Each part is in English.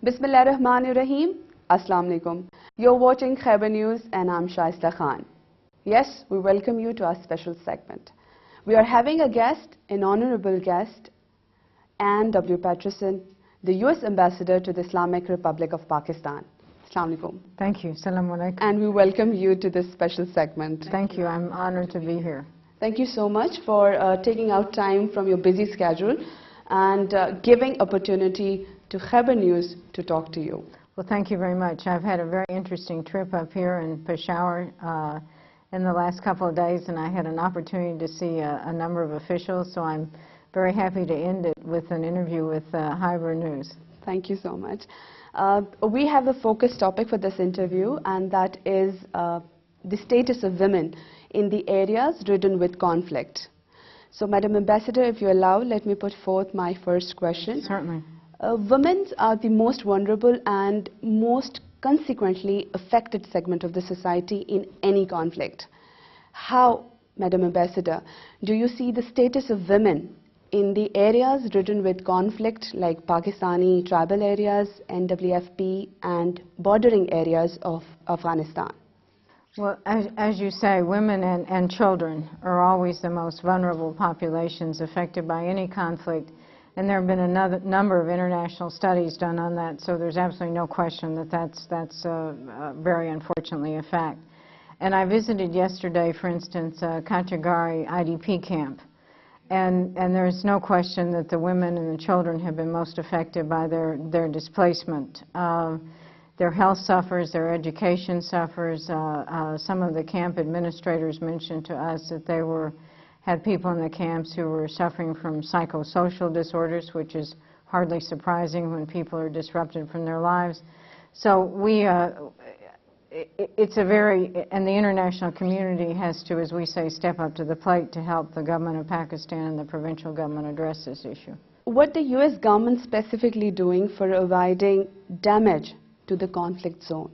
Bismillahirrahmanirrahim. Assalamu alaikum. You're watching Khyber News and I'm Shaista Khan. Yes, we welcome you to our special segment. We are having a guest, an honorable guest, Ann W. Patterson, the U.S. Ambassador to the Islamic Republic of Pakistan. Assalamu alaikum. Thank you. Assalamu alaikum. And we welcome you to this special segment. Thank you. I'm honored to be here. Thank you so much for taking out time from your busy schedule and giving opportunity to Khyber News to talk to you. Well, thank you very much. I've had a very interesting trip up here in Peshawar in the last couple of days, and I had an opportunity to see a number of officials, so I'm very happy to end it with an interview with Khyber News. Thank you so much. We have a focus topic for this interview, and that is the status of women in the areas ridden with conflict. So, Madam Ambassador, if you allow, let me put forth my first question. Certainly. Women are the most vulnerable and most consequently affected segment of the society in any conflict. How, Madam Ambassador, do you see the status of women in the areas ridden with conflict like Pakistani tribal areas, NWFP and bordering areas of Afghanistan? Well, as you say, women and children are always the most vulnerable populations affected by any conflict. And there have been a number of international studies done on that, so there's absolutely no question that that's very unfortunately a fact. And I visited yesterday, for instance, Kachagari IDP camp, and there's no question that the women and the children have been most affected by their displacement. Their health suffers, their education suffers. Some of the camp administrators mentioned to us that they had people in the camps who were suffering from psychosocial disorders, which is hardly surprising when people are disrupted from their lives. So it's a and the international community has to, as we say, step up to the plate to help the government of Pakistan and the provincial government address this issue. What the U.S. government specifically doing for avoiding damage to the conflict zone?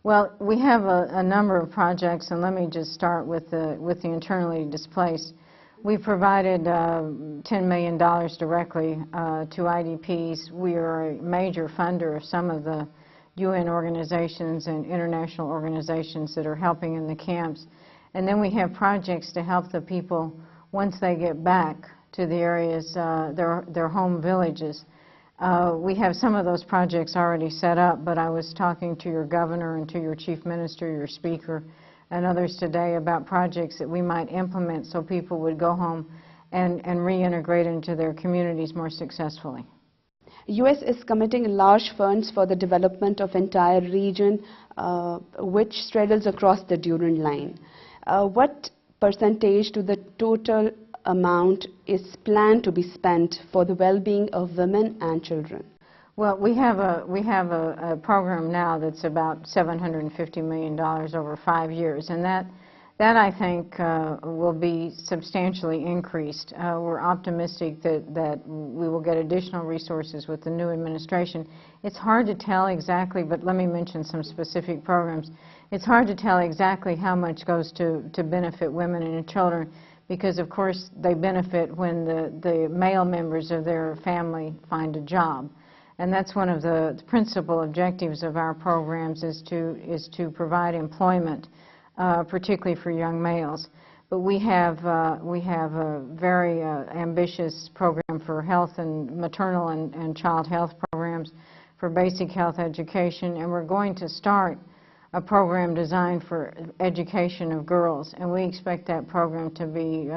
Well, we have a number of projects, and let me just start with the internally displaced. We provided $10 million directly to IDPs. We are a major funder of some of the UN organizations and international organizations that are helping in the camps. And then we have projects to help the people once they get back to the areas, their home villages. We have some of those projects already set up, but I was talking to your governor and to your chief minister, your speaker, and others today about projects that we might implement so people would go home and reintegrate into their communities more successfully. U.S. is committing large funds for the development of entire region which straddles across the Durand line. What percentage to the total amount is planned to be spent for the well-being of women and children? Well, we have a program now that's about $750 million over 5 years, and that I think will be substantially increased. We're optimistic that we will get additional resources with the new administration. It's hard to tell exactly, but let me mention some specific programs. It's hard to tell exactly how much goes to benefit women and children, because of course they benefit when the male members of their family find a job. And that's one of the principal objectives of our programs is to provide employment, particularly for young males. But we have a very ambitious program for health and maternal and child health programs, for basic health education, and we're going to start a program designed for education of girls, and we expect that program to be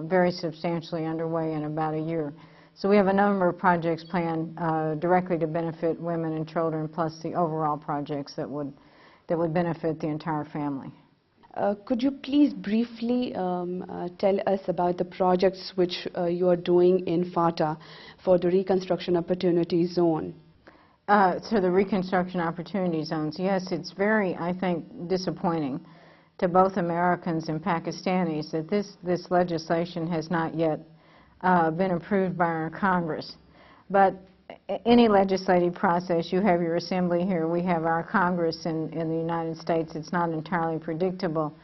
very substantially underway in about a year. So we have a number of projects planned directly to benefit women and children, plus the overall projects that would benefit the entire family. Could you please briefly tell us about the projects which you are doing in FATA for the Reconstruction Opportunity Zone? To the Reconstruction Opportunity Zones, yes, it's very, I think, disappointing to both Americans and Pakistanis that this legislation has not yet been approved by our Congress. But any legislative process, you have your assembly here, we have our Congress in the United States, it's not entirely predictable.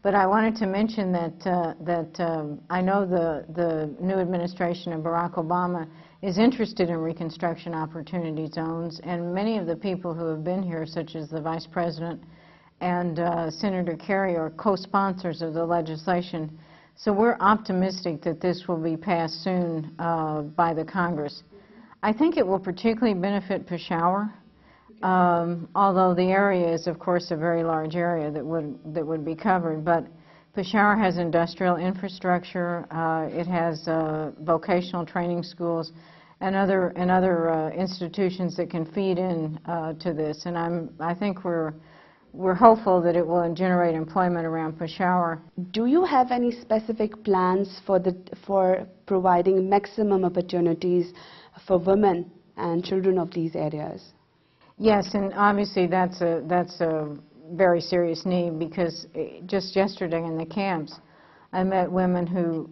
But I wanted to mention that I know the new administration of Barack Obama is interested in Reconstruction Opportunity Zones, and many of the people who have been here, such as the Vice President and Senator Kerry, are co-sponsors of the legislation. So we're optimistic that this will be passed soon by the Congress. I think it will particularly benefit Peshawar, although the area is, of course, a very large area that would be covered. But Peshawar has industrial infrastructure, it has vocational training schools, and other institutions that can feed in to this. And I think we're hopeful that it will generate employment around Peshawar. Do you have any specific plans for providing maximum opportunities for women and children of these areas? Yes, and obviously that's a very serious need, because just yesterday in the camps I met women who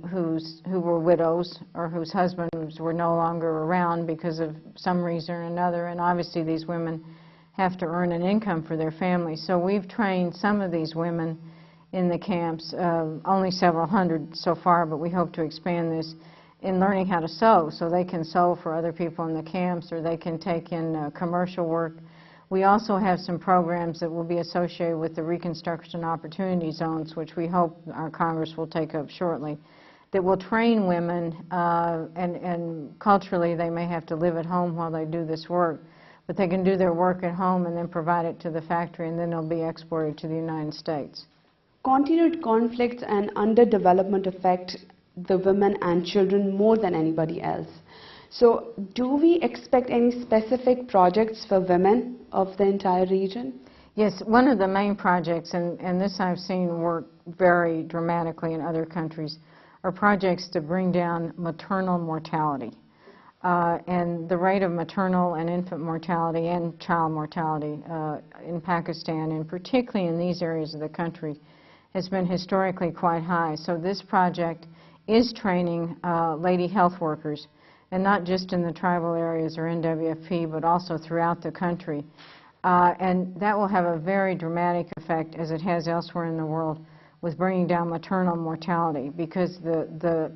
were widows or whose husbands were no longer around because of some reason or another, and obviously these women have to earn an income for their families. So we've trained some of these women in the camps, only several hundred so far, but we hope to expand this, in learning how to sew, so they can sew for other people in the camps, or they can take in commercial work. We also have some programs that will be associated with the Reconstruction Opportunity Zones, which we hope our Congress will take up shortly, that will train women, and culturally they may have to live at home while they do this work, but they can do their work at home and then provide it to the factory, and then they'll be exported to the United States. Continued conflicts and underdevelopment affect the women and children more than anybody else. So do we expect any specific projects for women of the entire region? Yes, one of the main projects, and this I've seen work very dramatically in other countries, are projects to bring down maternal mortality. And the rate of maternal and infant mortality and child mortality in Pakistan, and particularly in these areas of the country, has been historically quite high. So this project is training lady health workers, and not just in the tribal areas or NWFP, but also throughout the country. And that will have a very dramatic effect, as it has elsewhere in the world, with bringing down maternal mortality, because the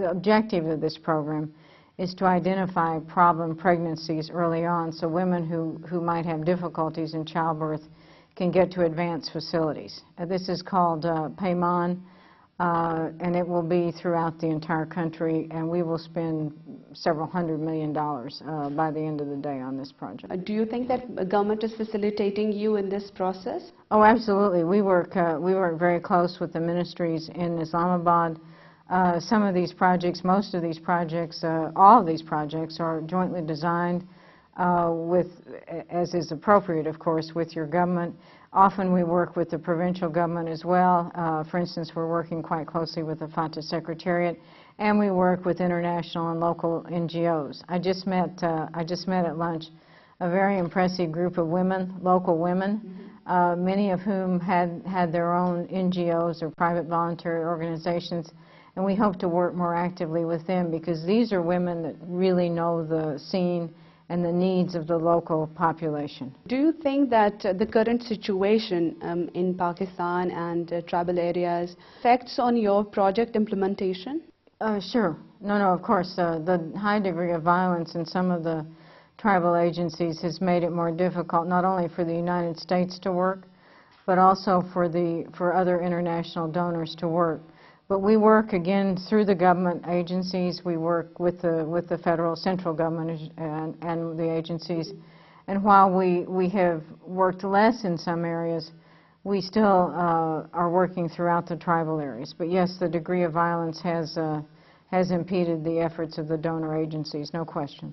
objective of this program is to identify problem pregnancies early on, so women who might have difficulties in childbirth can get to advanced facilities. This is called Payman, and it will be throughout the entire country, and we will spend several $100 million by the end of the day on this project. Do you think that the government is facilitating you in this process? Oh, absolutely. We work very close with the ministries in Islamabad. Some of these projects, most of these projects, all of these projects are jointly designed with, as is appropriate, of course, with your government. Often we work with the provincial government as well. For instance, we're working quite closely with the FATA Secretariat, and we work with international and local NGOs. I just met at lunch a very impressive group of women, local women, many of whom had their own NGOs or private voluntary organizations, and we hope to work more actively with them, because these are women that really know the scene and the needs of the local population. Do you think that the current situation in Pakistan and tribal areas affects on your project implementation? Sure. No, of course. The high degree of violence in some of the tribal agencies has made it more difficult, not only for the United States to work, but also for other international donors to work. But we work, again, through the government agencies. We work with the federal, central government and the agencies. And while we have worked less in some areas, we still are working throughout the tribal areas. But yes, the degree of violence has impeded the efforts of the donor agencies, no question.